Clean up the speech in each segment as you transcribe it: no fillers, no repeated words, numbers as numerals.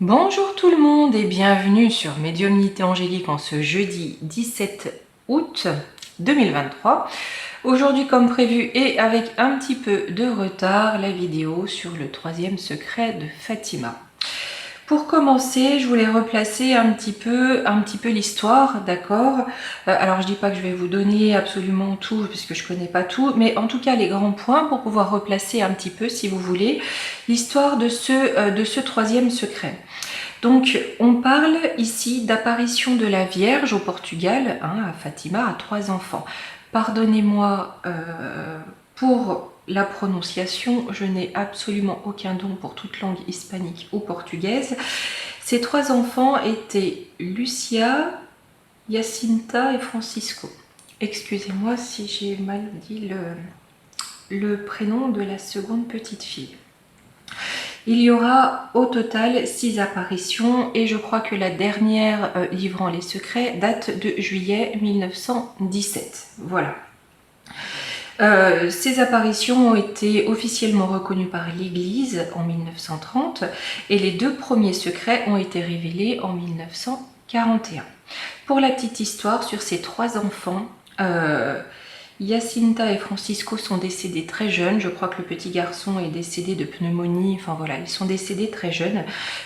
Bonjour tout le monde et bienvenue sur Médiumnité Angélique en ce jeudi 17 août 2023. Aujourd'hui comme prévu et avec un petit peu de retard, la vidéo sur le troisième secret de Fatima. Pour commencer, je voulais replacer un petit peu l'histoire, d'accord. Alors je dis pas que je vais vous donner absolument tout, puisque je connais pas tout, mais en tout cas les grands points pour pouvoir replacer un petit peu, si vous voulez, l'histoire de ce troisième secret. Donc on parle ici d'apparition de la Vierge au Portugal, à Fatima, à 3 enfants. Pardonnez-moi pour la prononciation, je n'ai absolument aucun don pour toute langue hispanique ou portugaise. Ces 3 enfants étaient Lucia, Jacinta et Francisco. Excusez-moi si j'ai mal dit le prénom de la seconde petite fille. Il y aura au total 6 apparitions et je crois que la dernière livrant les secrets date de juillet 1917. Voilà. Ces apparitions ont été officiellement reconnues par l'Église en 1930 et les 2 premiers secrets ont été révélés en 1941. Pour la petite histoire sur ces 3 enfants, Jacinta et Francisco sont décédés très jeunes. Je crois que le petit garçon est décédé de pneumonie. Enfin voilà, ils sont décédés très jeunes.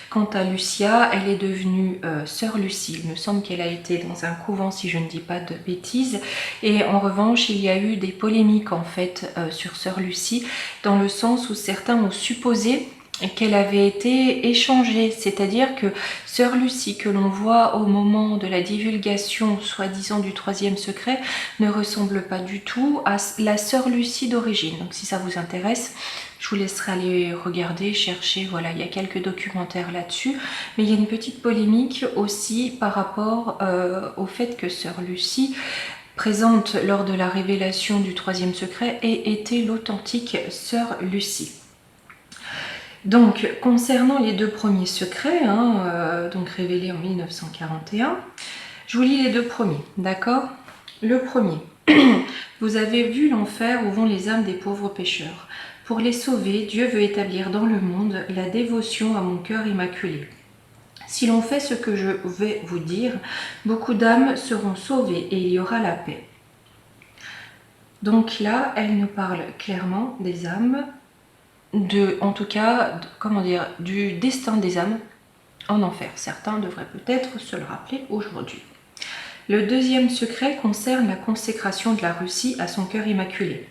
Quant à Lucia, elle est devenue sœur Lucie. Il me semble qu'elle a été dans un couvent, si je ne dis pas de bêtises. Et en revanche, il y a eu des polémiques en fait sur sœur Lucie, dans le sens où certains ont supposé qu'elle avait été échangée, c'est-à-dire que sœur Lucie que l'on voit au moment de la divulgation soi-disant du troisième secret ne ressemble pas du tout à la sœur Lucie d'origine. Donc si ça vous intéresse, je vous laisserai aller regarder, chercher, voilà, il y a quelques documentaires là-dessus, mais il y a une petite polémique aussi par rapport au fait que sœur Lucie, présente lors de la révélation du troisième secret, ait été l'authentique sœur Lucie. Donc, concernant les 2 premiers secrets, donc révélés en 1941, je vous lis les 2 premiers, d'accord? Le premier, vous avez vu l'enfer où vont les âmes des pauvres pécheurs. Pour les sauver, Dieu veut établir dans le monde la dévotion à mon cœur immaculé. Si l'on fait ce que je vais vous dire, beaucoup d'âmes seront sauvées et il y aura la paix. Donc là, elle nous parle clairement des âmes, en tout cas, du destin des âmes en enfer. Certains devraient peut-être se le rappeler aujourd'hui. Le deuxième secret concerne la consécration de la Russie à son cœur immaculé.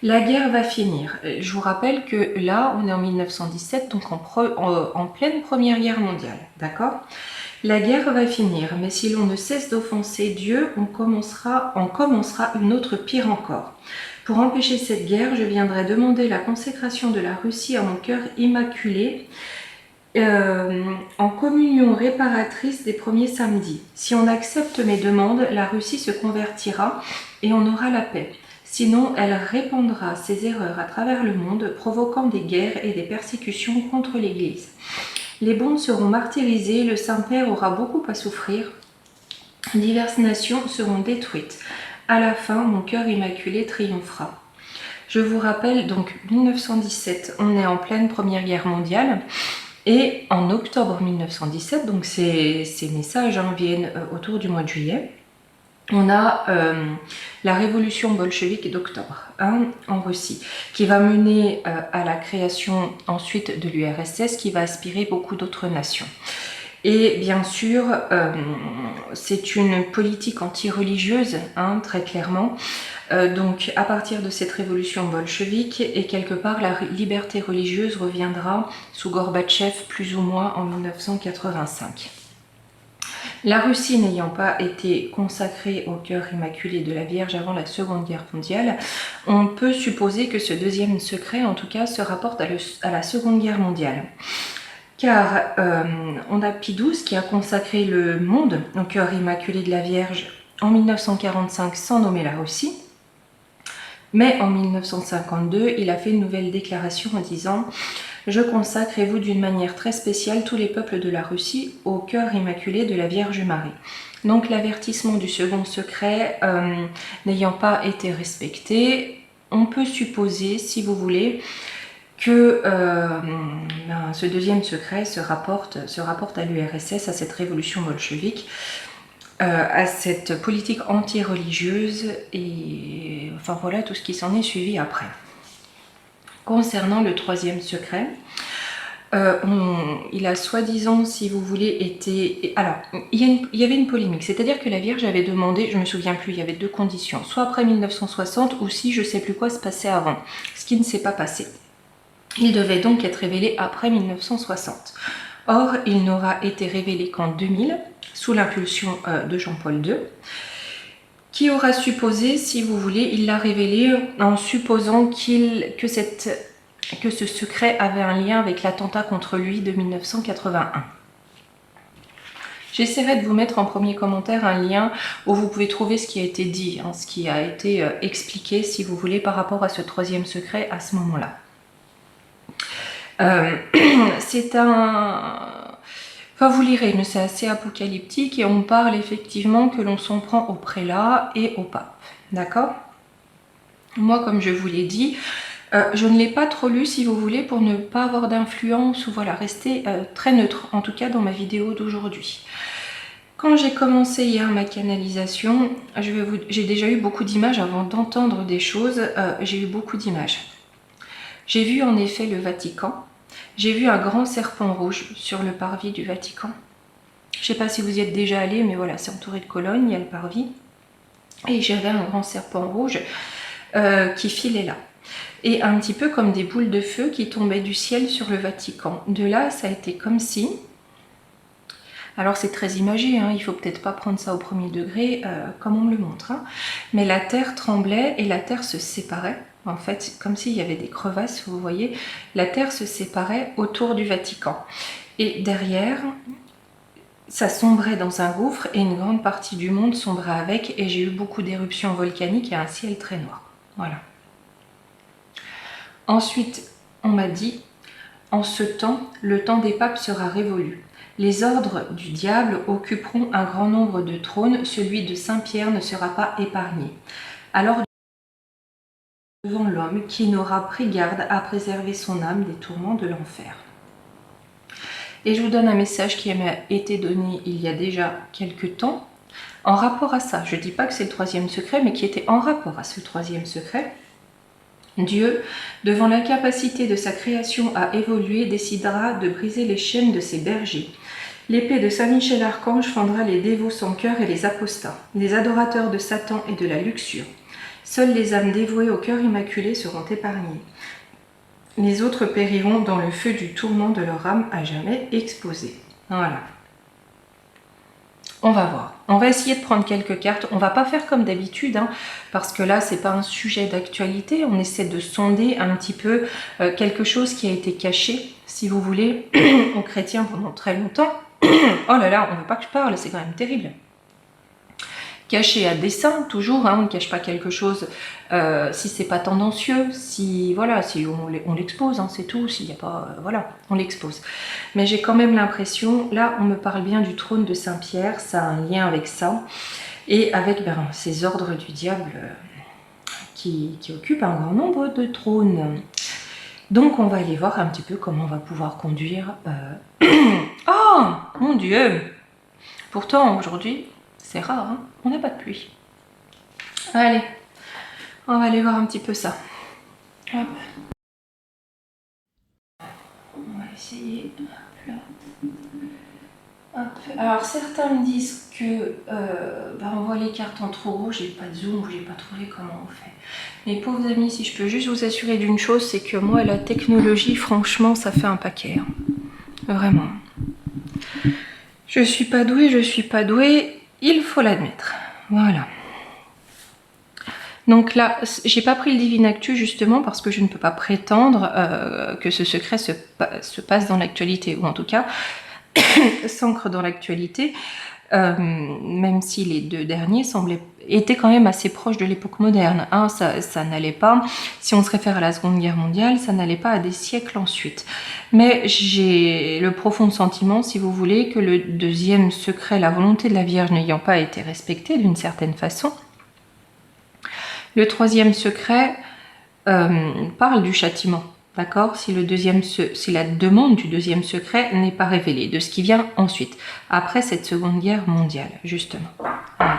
La guerre va finir. Je vous rappelle que là, on est en 1917, donc en pleine Première Guerre mondiale, d'accord ? La guerre va finir, mais si l'on ne cesse d'offenser Dieu, on commencera une autre pire encore. Pour empêcher cette guerre, je viendrai demander la consécration de la Russie à mon cœur immaculé, en communion réparatrice des premiers samedis. Si on accepte mes demandes, la Russie se convertira et on aura la paix. Sinon, elle répandra ses erreurs à travers le monde, provoquant des guerres et des persécutions contre l'Église. Les bons seront martyrisés, le Saint-Père aura beaucoup à souffrir, diverses nations seront détruites. À la fin, mon cœur immaculé triomphera. Je vous rappelle, donc 1917, on est en pleine Première Guerre mondiale. Et en octobre 1917, donc ces messages viennent autour du mois de juillet, on a la révolution bolchevique d'octobre en Russie, qui va mener à la création ensuite de l'URSS, qui va aspirer beaucoup d'autres nations. Et bien sûr, c'est une politique anti-religieuse, très clairement. Donc à partir de cette révolution bolchevique, et quelque part la liberté religieuse reviendra sous Gorbatchev plus ou moins en 1985. La Russie n'ayant pas été consacrée au cœur immaculé de la Vierge avant la Seconde Guerre mondiale, on peut supposer que ce deuxième secret, en tout cas, se rapporte à la Seconde Guerre mondiale. Car on a Pie XII qui a consacré le monde au cœur immaculé de la Vierge en 1945 sans nommer la Russie. Mais en 1952, il a fait une nouvelle déclaration en disant « Je consacre, et vous d'une manière très spéciale, tous les peuples de la Russie au cœur immaculé de la Vierge Marie. » Donc l'avertissement du second secret n'ayant pas été respecté, on peut supposer, si vous voulez, que ce deuxième secret se rapporte à l'URSS, à cette révolution bolchevique, à cette politique anti-religieuse et enfin voilà tout ce qui s'en est suivi après. Concernant le troisième secret, il a soi-disant, si vous voulez, été... Alors, il y avait une polémique, c'est-à-dire que la Vierge avait demandé, je ne me souviens plus, il y avait deux conditions, soit après 1960 ou si je ne sais plus quoi se passait avant, ce qui ne s'est pas passé. Il devait donc être révélé après 1960. Or, il n'aura été révélé qu'en 2000, sous l'impulsion de Jean-Paul II, qui aura supposé, si vous voulez, il l'a révélé en supposant que ce secret avait un lien avec l'attentat contre lui de 1981. J'essaierai de vous mettre en premier commentaire un lien où vous pouvez trouver ce qui a été dit, hein, ce qui a été expliqué, si vous voulez, par rapport à ce troisième secret à ce moment-là. C'est un... Enfin, vous lirez, mais c'est assez apocalyptique et on parle effectivement que l'on s'en prend au prélat et au pape. D'accord? Moi, comme je vous l'ai dit, je ne l'ai pas trop lu, si vous voulez, pour ne pas avoir d'influence ou voilà, rester très neutre, en tout cas dans ma vidéo d'aujourd'hui. Quand j'ai commencé hier ma canalisation, j'ai déjà eu beaucoup d'images avant d'entendre des choses, j'ai eu beaucoup d'images. J'ai vu en effet le Vatican. J'ai vu un grand serpent rouge sur le parvis du Vatican. Je ne sais pas si vous y êtes déjà allé, mais voilà, c'est entouré de colonnes, il y a le parvis. Et j'avais un grand serpent rouge qui filait là. Et un petit peu comme des boules de feu qui tombaient du ciel sur le Vatican. De là, ça a été comme si... Alors c'est très imagé, hein, il ne faut peut-être pas prendre ça au premier degré, comme on me le montre. Hein. Mais la terre tremblait et la terre se séparait. En fait, comme s'il y avait des crevasses, vous voyez, la terre se séparait autour du Vatican. Et derrière, ça sombrait dans un gouffre et une grande partie du monde sombrait avec. Et j'ai eu beaucoup d'éruptions volcaniques et un ciel très noir. Voilà. Ensuite, on m'a dit, en ce temps, le temps des papes sera révolu. Les ordres du diable occuperont un grand nombre de trônes, celui de Saint-Pierre ne sera pas épargné. Alors, devant l'homme qui n'aura pris garde à préserver son âme des tourments de l'enfer. Et je vous donne un message qui m'a été donné il y a déjà quelques temps, en rapport à ça. Je ne dis pas que c'est le troisième secret, mais qui était en rapport à ce troisième secret. Dieu, devant l'incapacité de sa création à évoluer, décidera de briser les chaînes de ses bergers. L'épée de Saint Michel Archange fendra les dévots sans cœur et les apostats, les adorateurs de Satan et de la luxure. Seules les âmes dévouées au cœur immaculé seront épargnées. Les autres périront dans le feu du tourment de leur âme à jamais exposée. Voilà. On va voir. On va essayer de prendre quelques cartes. On va pas faire comme d'habitude, hein, parce que là, c'est pas un sujet d'actualité. On essaie de sonder un petit peu quelque chose qui a été caché, si vous voulez, aux chrétiens pendant très longtemps. Oh là là, on veut pas que je parle, c'est quand même terrible. Caché à dessein, toujours, hein, on ne cache pas quelque chose si c'est pas tendancieux, si voilà, si on l'expose, hein, c'est tout, s'il n'y a pas, voilà, on l'expose. Mais j'ai quand même l'impression, là on me parle bien du trône de Saint-Pierre, ça a un lien avec ça, et avec ces ordres du diable qui occupent un grand nombre de trônes. Donc on va aller voir un petit peu comment on va pouvoir conduire... Oh mon Dieu! Pourtant aujourd'hui... C'est rare, hein, on n'a pas de pluie. Allez, on va aller voir un petit peu ça. Hop. On va essayer. Là. Hop. Alors certains me disent que on voit les cartes en trop gros, j'ai pas de zoom, j'ai pas trouvé comment on fait. Mes pauvres amis, si je peux juste vous assurer d'une chose, c'est que moi la technologie, franchement, ça fait un paquet. Hein. Vraiment. Je suis pas douée. Il faut l'admettre. Voilà. Donc là, j'ai pas pris le Divine Actu justement parce que je ne peux pas prétendre que ce secret se passe dans l'actualité, ou en tout cas s'ancre dans l'actualité, même si les deux derniers étaient quand même assez proches de l'époque moderne. Hein, ça n'allait pas, si on se réfère à la Seconde Guerre mondiale, ça n'allait pas à des siècles ensuite. Mais j'ai le profond sentiment, si vous voulez, que le deuxième secret, la volonté de la Vierge n'ayant pas été respectée d'une certaine façon, le troisième secret parle du châtiment. D'accord, si la demande du deuxième secret n'est pas révélée, de ce qui vient ensuite, après cette seconde guerre mondiale, justement. Allez.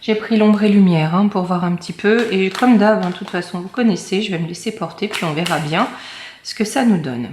J'ai pris l'ombre et lumière hein, pour voir un petit peu, et comme d'hab, de toute façon, vous connaissez, je vais me laisser porter, puis on verra bien ce que ça nous donne.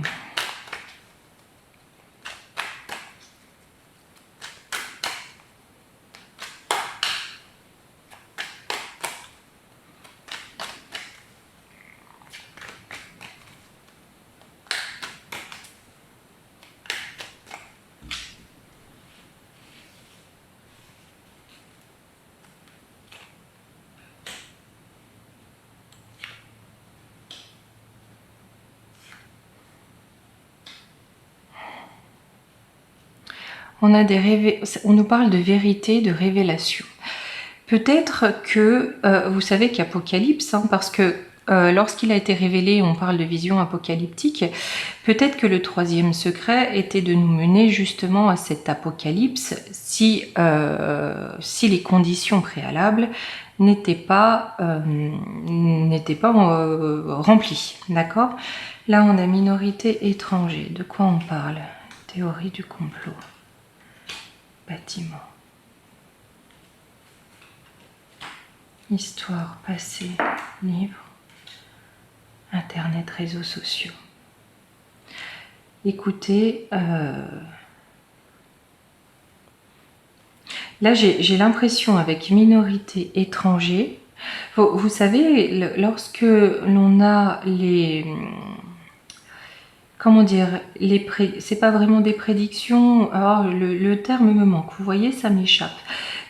On nous parle de vérité, de révélation. Peut-être que, vous savez qu'Apocalypse, hein, parce que lorsqu'il a été révélé, on parle de vision apocalyptique, peut-être que le troisième secret était de nous mener justement à cet apocalypse si les conditions préalables n'étaient pas remplies. D'accord? Là, on a minorité étranger. De quoi on parle? Théorie du complot. Bâtiment. Histoire, passé, livre, internet, réseaux sociaux. Écoutez, là j'ai l'impression avec minorité étranger, vous savez, lorsque l'on a les... Comment dire, c'est pas vraiment des prédictions, alors le terme me manque, vous voyez, ça m'échappe.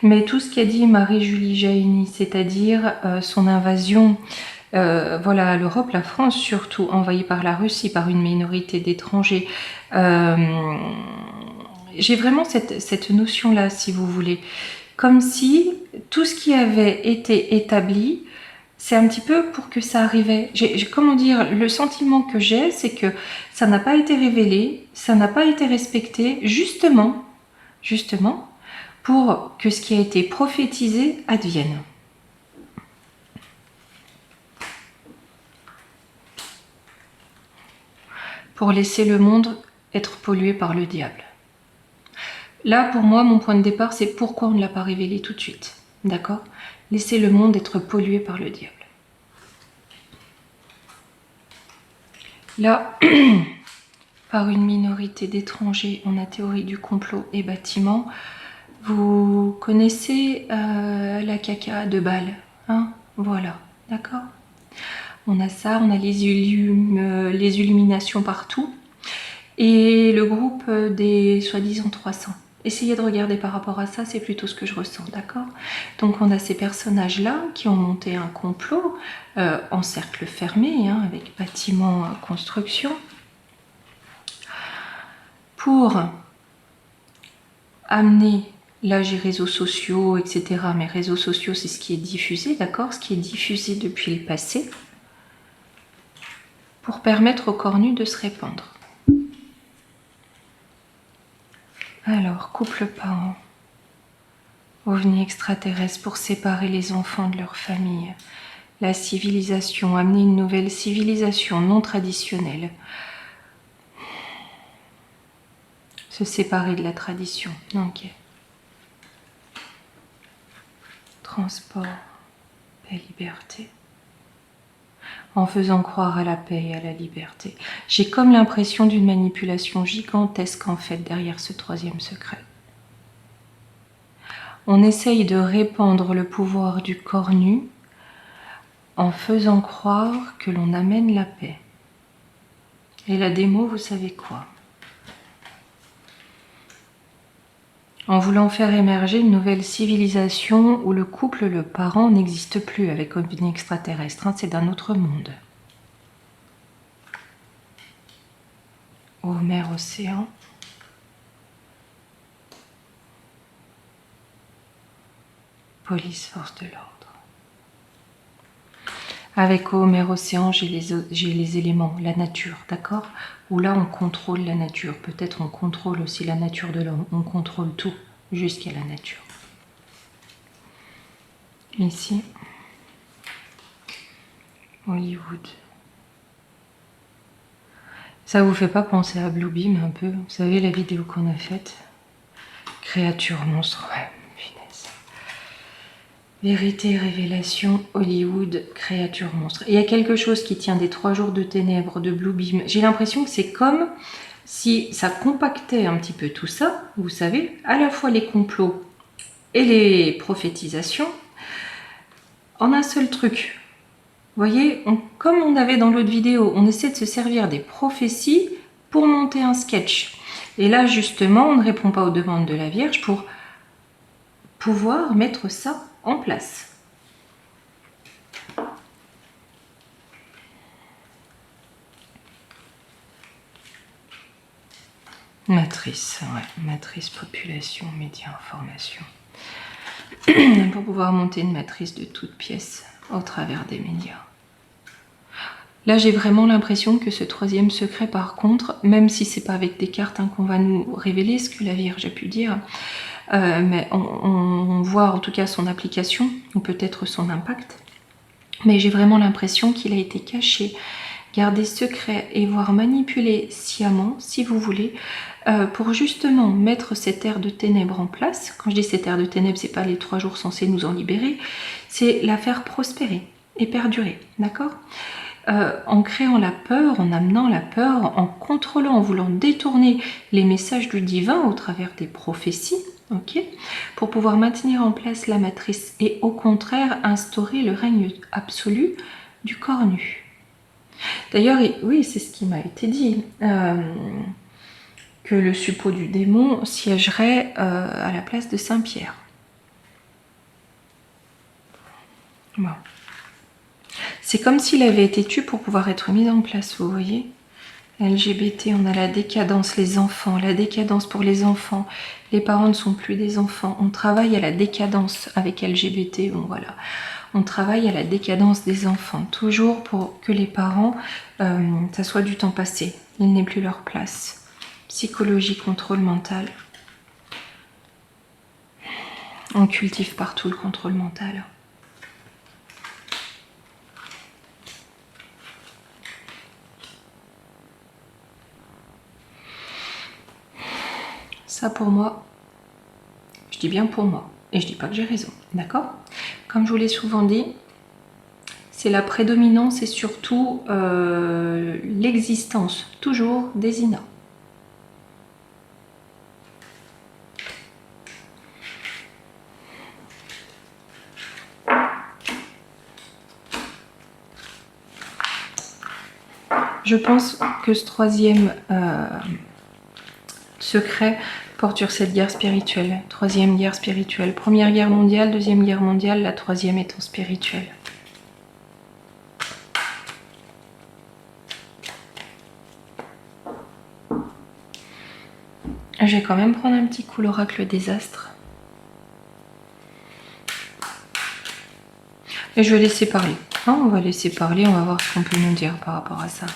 Mais tout ce qu'a dit Marie-Julie Jaïni, c'est-à-dire son invasion, voilà, l'Europe, la France surtout, envahie par la Russie, par une minorité d'étrangers, j'ai vraiment cette notion-là, si vous voulez, comme si tout ce qui avait été établi, c'est un petit peu pour que ça arrivait. Comment dire, le sentiment que j'ai, c'est que ça n'a pas été révélé, ça n'a pas été respecté, justement, pour que ce qui a été prophétisé advienne. Pour laisser le monde être pollué par le diable. Là, pour moi, mon point de départ, c'est pourquoi on ne l'a pas révélé tout de suite. D'accord? Laisser le monde être pollué par le diable. Là, par une minorité d'étrangers, on a théorie du complot et bâtiment. Vous connaissez la caca de Bâle, hein? Voilà, d'accord? On a ça, on a les illuminations partout. Et le groupe des soi-disant 300. Essayez de regarder par rapport à ça, c'est plutôt ce que je ressens, d'accord? Donc on a ces personnages-là qui ont monté un complot en cercle fermé, hein, avec bâtiment, construction, pour amener, là j'ai réseaux sociaux, etc. Mais réseaux sociaux, c'est ce qui est diffusé, d'accord? Ce qui est diffusé depuis le passé, pour permettre aux cornus de se répandre. Alors, couple parent, ovni extraterrestre pour séparer les enfants de leur famille, la civilisation, amener une nouvelle civilisation non traditionnelle, se séparer de la tradition, ok. Transport, paix, liberté, en faisant croire à la paix et à la liberté. J'ai comme l'impression d'une manipulation gigantesque en fait derrière ce troisième secret. On essaye de répandre le pouvoir du corps nu en faisant croire que l'on amène la paix. Et la démo, vous savez quoi? En voulant faire émerger une nouvelle civilisation où le couple, le parent n'existe plus avec ovni extraterrestre, hein, c'est d'un autre monde. Eau, mer, océan. Police, force de l'ordre. Avec eau, mer, océan, j'ai les éléments, la nature, d'accord? Où là, on contrôle la nature. Peut-être on contrôle aussi la nature de l'homme. On contrôle tout, jusqu'à la nature. Ici, Hollywood. Ça vous fait pas penser à Bluebeam un peu? Vous savez la vidéo qu'on a faite? Créature monstre, ouais, finesse. Vérité, révélation, Hollywood, créature monstre. Il y a quelque chose qui tient des 3 jours de ténèbres de Bluebeam. J'ai l'impression que c'est comme si ça compactait un petit peu tout ça, vous savez, à la fois les complots et les prophétisations, en un seul truc. Vous voyez, comme on avait dans l'autre vidéo, on essaie de se servir des prophéties pour monter un sketch. Et là, justement, on ne répond pas aux demandes de la Vierge pour pouvoir mettre ça en place. Matrice, ouais, matrice, population, médias, information. Pour pouvoir monter une matrice de toutes pièces au travers des médias. Là, j'ai vraiment l'impression que ce troisième secret, par contre, même si c'est pas avec des cartes qu'on va nous révéler ce que la Vierge a pu dire, mais on voit en tout cas son application, ou peut-être son impact. Mais j'ai vraiment l'impression qu'il a été caché, gardé secret et voire manipulé sciemment, si vous voulez, pour justement mettre cette ère de ténèbres en place. Quand je dis cette ère de ténèbres, c'est pas les 3 jours censés nous en libérer, c'est la faire prospérer et perdurer, d'accord ? En créant la peur, en amenant la peur, en contrôlant, en voulant détourner les messages du divin au travers des prophéties, ok, pour pouvoir maintenir en place la matrice et au contraire instaurer le règne absolu du corps nu. D'ailleurs, oui, c'est ce qui m'a été dit, que le suppôt du démon siégerait à la place de Saint-Pierre. Bon. C'est comme s'il avait été tué pour pouvoir être mis en place, vous voyez. LGBT, on a la décadence, les enfants, la décadence pour les enfants. Les parents ne sont plus des enfants. On travaille à la décadence avec LGBT, bon voilà. On travaille à la décadence des enfants, toujours pour que les parents, ça soit du temps passé. Il n'est plus leur place. Psychologie, contrôle mental. On cultive partout le contrôle mental. Ça pour moi, je dis bien pour moi, et je dis pas que j'ai raison, d'accord? Comme je vous l'ai souvent dit, c'est la prédominance et surtout l'existence, toujours des INA. Je pense que ce troisième secret porte sur cette guerre spirituelle. Troisième guerre spirituelle. Première guerre mondiale, deuxième guerre mondiale, la troisième étant spirituelle. Je vais quand même prendre un petit coup l'oracle des astres. Et je vais laisser parler. Hein, on va laisser parler, on va voir ce qu'on peut nous dire par rapport à ça.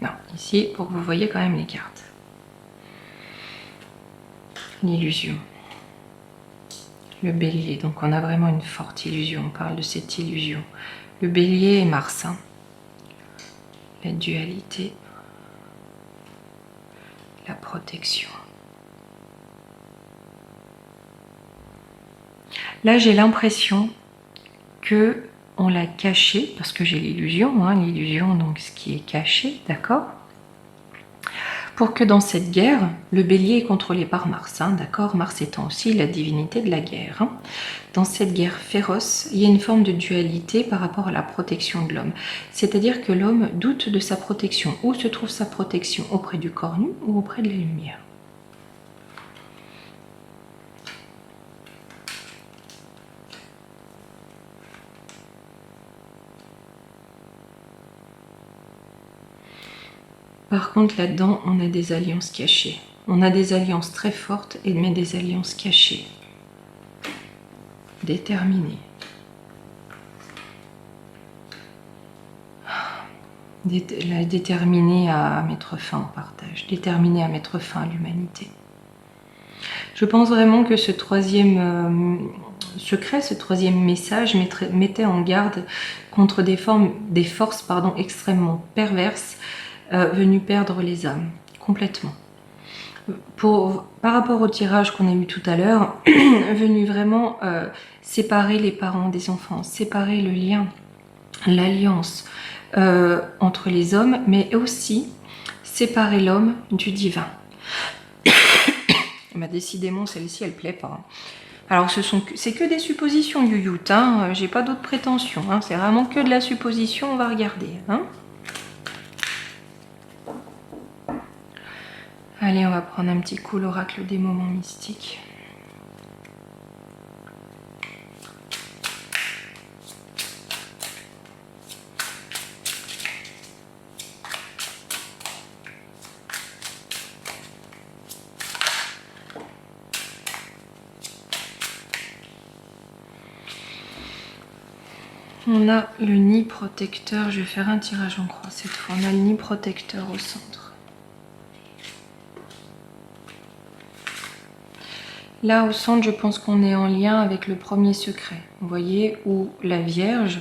Non, ici, pour que vous voyez quand même les cartes. L'illusion. Le bélier, donc on a vraiment une forte illusion, on parle de cette illusion. Le bélier est Mars, hein. La dualité, la protection. Là j'ai l'impression que on l'a caché, parce que j'ai l'illusion, hein, l'illusion donc ce qui est caché, d'accord ? Pour que dans cette guerre, le bélier est contrôlé par Mars, hein, d'accord ? Mars étant aussi la divinité de la guerre. Hein. Dans cette guerre féroce, il y a une forme de dualité par rapport à la protection de l'homme. C'est-à-dire que l'homme doute de sa protection. Où se trouve sa protection ? Auprès du corps nu ou auprès de la lumière ? Par contre, là-dedans, on a des alliances cachées. On a des alliances très fortes, mais des alliances cachées. Déterminées. Déterminées à mettre fin au partage. Déterminées à mettre fin à l'humanité. Je pense vraiment que ce troisième secret, ce troisième message mettait en garde contre des forces extrêmement perverses venues perdre les âmes, complètement. Par rapport au tirage qu'on a eu tout à l'heure, venu vraiment séparer les parents des enfants, séparer le lien, l'alliance entre les hommes, mais aussi séparer l'homme du divin. Bah, décidément, celle-ci, elle plaît pas. Alors, c'est que des suppositions, Youyou, hein. J'ai pas d'autres prétentions. Hein. C'est vraiment que de la supposition, on va regarder. Hein. Allez, on va prendre un petit coup l'oracle des moments mystiques. On a le nid protecteur. Je vais faire un tirage en croix cette fois. On a le nid protecteur au centre. Là, au centre, je pense qu'on est en lien avec le premier secret. Vous voyez, où la Vierge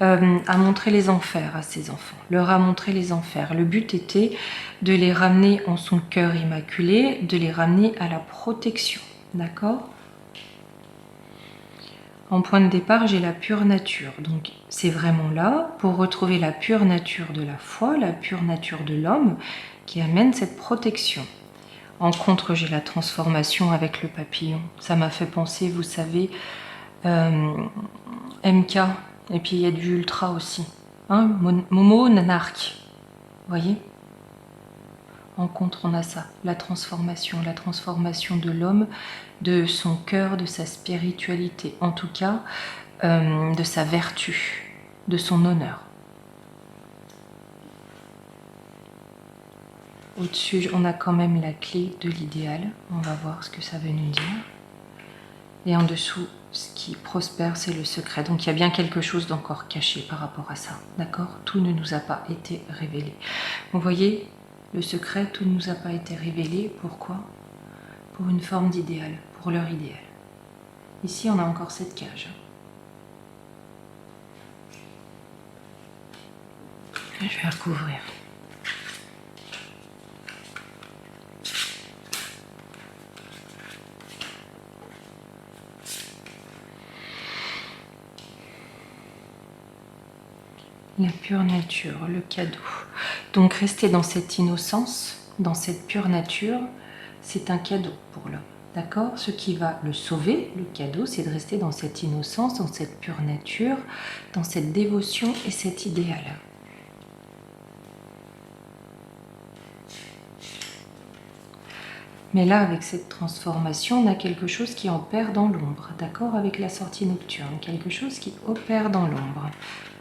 a montré les enfers à ses enfants. Leur a montré les enfers. Le but était de les ramener en son cœur immaculé, de les ramener à la protection. D'accord ? En point de départ, j'ai la pure nature. Donc, c'est vraiment là pour retrouver la pure nature de la foi, la pure nature de l'homme qui amène cette protection. En contre, j'ai la transformation avec le papillon. Ça m'a fait penser, vous savez, MK. Et puis, il y a du ultra aussi. Hein, Momo Nanark. Vous voyez ? En contre, on a ça, la transformation de l'homme, de son cœur, de sa spiritualité, en tout cas, de sa vertu, de son honneur. Au-dessus, on a quand même la clé de l'idéal. On va voir ce que ça veut nous dire. Et en dessous, ce qui prospère, c'est le secret. Donc, il y a bien quelque chose d'encore caché par rapport à ça. D'accord ? Tout ne nous a pas été révélé. Vous voyez ? Le secret, tout ne nous a pas été révélé. Pourquoi ? Pour une forme d'idéal, pour leur idéal. Ici, on a encore cette cage. Je vais recouvrir. La pure nature, le cadeau. Donc rester dans cette innocence, dans cette pure nature, c'est un cadeau pour l'homme. D'accord ? Ce qui va le sauver, le cadeau, c'est de rester dans cette innocence, dans cette pure nature, dans cette dévotion et cet idéal. Mais là, avec cette transformation, on a quelque chose qui opère dans l'ombre. D'accord ? Avec la sortie nocturne, quelque chose qui opère dans l'ombre.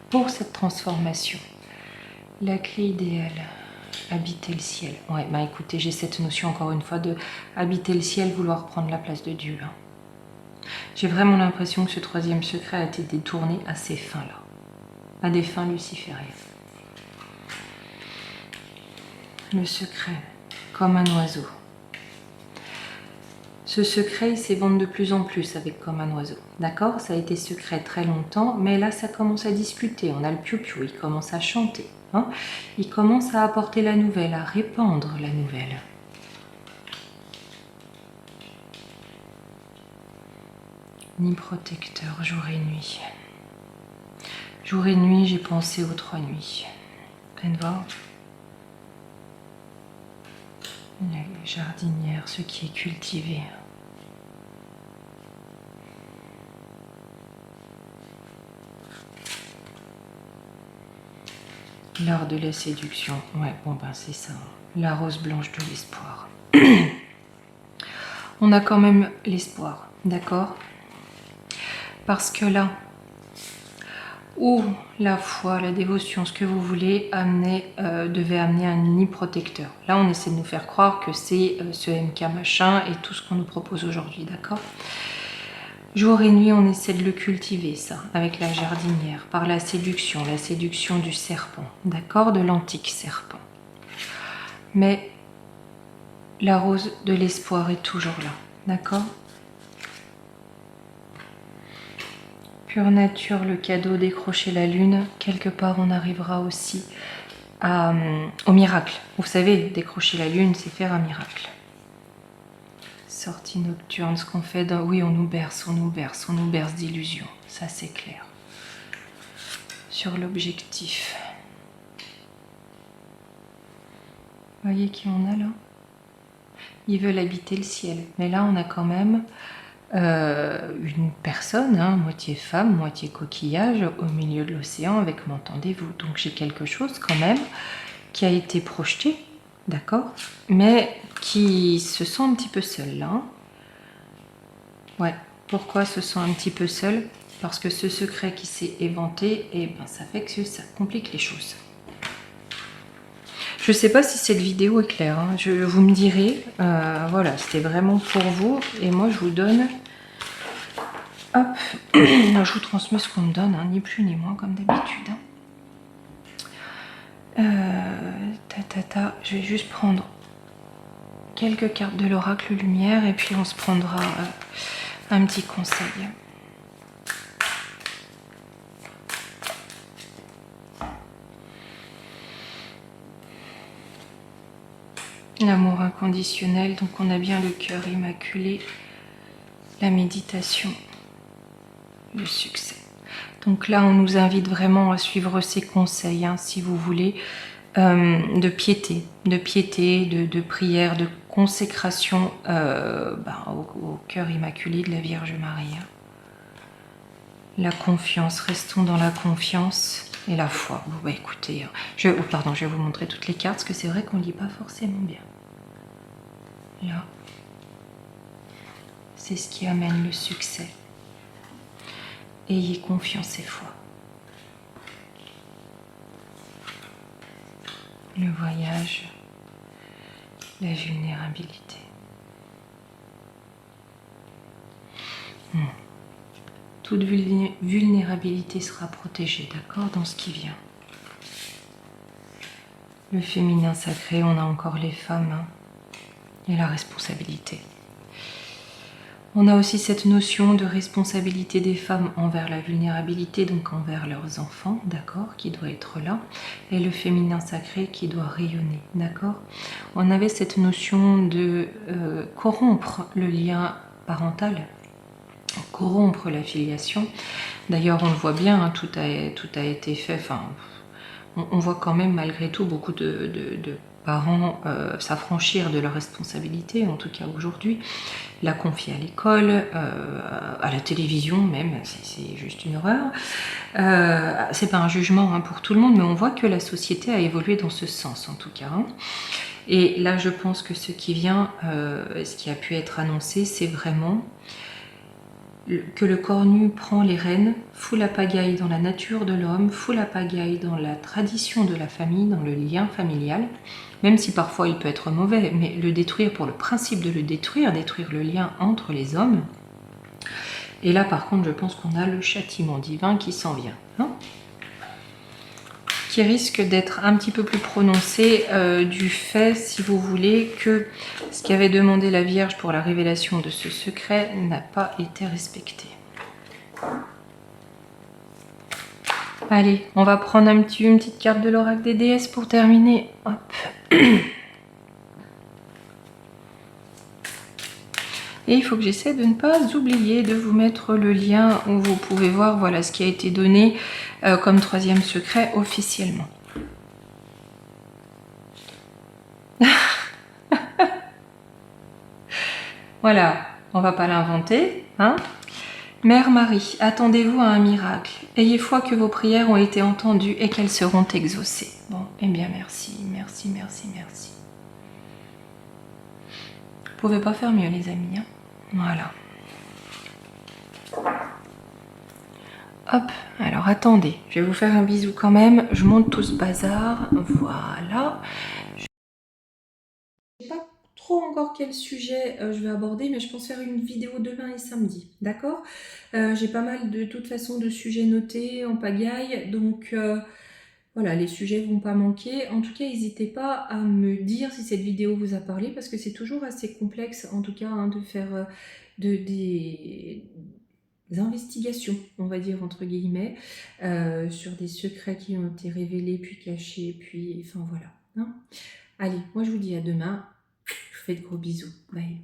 Pour cette transformation, la clé idéale, habiter le ciel. Ouais, bah écoutez, j'ai cette notion encore une fois de habiter le ciel, vouloir prendre la place de Dieu. Hein. J'ai vraiment l'impression que ce troisième secret a été détourné à ces fins-là, à des fins lucifériennes. Le secret, comme un oiseau. Ce secret, il s'évente de plus en plus avec comme un oiseau. D'accord ? Ça a été secret très longtemps, mais là, ça commence à discuter. On a le piou-piou, il commence à chanter. Hein ? Il commence à apporter la nouvelle, à répandre la nouvelle. Ni protecteur, jour et nuit. Jour et nuit, j'ai pensé aux 3 nuits. Pleine voir. Les jardinières, ce qui est cultivé. L'art de la séduction. Ouais, bon ben c'est ça. La rose blanche de l'espoir. On a quand même l'espoir, d'accord ? Parce que là, où la foi, la dévotion, ce que vous voulez, devait amener un nid protecteur. Là, on essaie de nous faire croire que c'est ce MK machin et tout ce qu'on nous propose aujourd'hui, d'accord ? Jour et nuit, on essaie de le cultiver, ça, avec la jardinière, par la séduction du serpent, d'accord ? De l'antique serpent. Mais la rose de l'espoir est toujours là, d'accord ? Pure nature, le cadeau, décrocher la lune. Quelque part, on arrivera aussi au miracle. Vous savez, décrocher la lune, c'est faire un miracle. Sortie nocturne, ce qu'on fait dans... Oui, on nous berce d'illusions. Ça, c'est clair. Sur l'objectif. Vous voyez qui on a là? Ils veulent habiter le ciel. Mais là, on a quand même une personne, hein, moitié femme, moitié coquillage, au milieu de l'océan avec m'entendez-vous. Donc j'ai quelque chose quand même qui a été projeté, d'accord, mais qui se sent un petit peu seul là. Ouais, pourquoi se sent un petit peu seul? Parce que ce secret qui s'est éventé, et ben ça fait que ça complique les choses. Je sais pas si cette vidéo est claire, hein. Vous me direz, voilà, c'était vraiment pour vous, et moi je vous donne, hop, je vous transmets ce qu'on me donne, hein, ni plus ni moins comme d'habitude. Je vais juste prendre quelques cartes de l'oracle lumière, et puis on se prendra un petit conseil. L'amour inconditionnel, donc on a bien le cœur immaculé, la méditation, le succès. Donc là, on nous invite vraiment à suivre ces conseils, hein, si vous voulez, de piété, de prière, de consécration au cœur immaculé de la Vierge Marie. Hein. La confiance, restons dans la confiance et la foi. Bon, bah écoutez, je vais vous montrer toutes les cartes, parce que c'est vrai qu'on ne lit pas forcément bien. Là, c'est ce qui amène le succès. Ayez confiance et foi. Le voyage, la vulnérabilité. Toute vulnérabilité sera protégée, d'accord, dans ce qui vient. Le féminin sacré, on a encore les femmes, hein, et la responsabilité. On a aussi cette notion de responsabilité des femmes envers la vulnérabilité, donc envers leurs enfants, d'accord, qui doit être là, et le féminin sacré qui doit rayonner, d'accord. On avait cette notion de corrompre le lien parental, corrompre la filiation. D'ailleurs, on le voit bien, hein, tout a été fait, enfin, on voit quand même malgré tout beaucoup de parents s'affranchir de leurs responsabilités, en tout cas aujourd'hui, la confier à l'école, à la télévision même, c'est juste une horreur. C'est pas un jugement, hein, pour tout le monde, mais on voit que la société a évolué dans ce sens en tout cas. Hein. Et là, je pense que ce qui vient, ce qui a pu être annoncé, c'est vraiment que le corps nu prend les rênes, fout la pagaille dans la nature de l'homme, fout la pagaille dans la tradition de la famille, dans le lien familial, même si parfois il peut être mauvais, mais le détruire pour le principe de le détruire le lien entre les hommes. Et là par contre je pense qu'on a le châtiment divin qui s'en vient, hein, qui risque d'être un petit peu plus prononcé du fait, si vous voulez, que ce qu'avait demandé la Vierge pour la révélation de ce secret n'a pas été respecté. Allez, on va prendre une petite carte de l'oracle des déesses pour terminer. Hop. Et il faut que j'essaie de ne pas oublier de vous mettre le lien où vous pouvez voir, voilà, ce qui a été donné comme troisième secret officiellement. Voilà, on va pas l'inventer, hein. Mère Marie, attendez-vous à un miracle. Ayez foi que vos prières ont été entendues et qu'elles seront exaucées. Bon, eh bien merci, merci, merci, merci. Vous pouvez pas faire mieux les amis, hein. Voilà. Hop, alors attendez, je vais vous faire un bisou quand même. Je monte tout ce bazar, voilà. Je ne sais pas trop encore quel sujet je vais aborder, mais je pense faire une vidéo demain et samedi, d'accord. J'ai pas mal de toute façon de sujets notés en pagaille, donc voilà, les sujets vont pas manquer. En tout cas, n'hésitez pas à me dire si cette vidéo vous a parlé, parce que c'est toujours assez complexe, en tout cas, hein, de faire investigations, on va dire entre guillemets, sur des secrets qui ont été révélés, puis cachés, puis enfin voilà. Hein. Allez, moi je vous dis à demain. Je vous fais de gros bisous. Bye.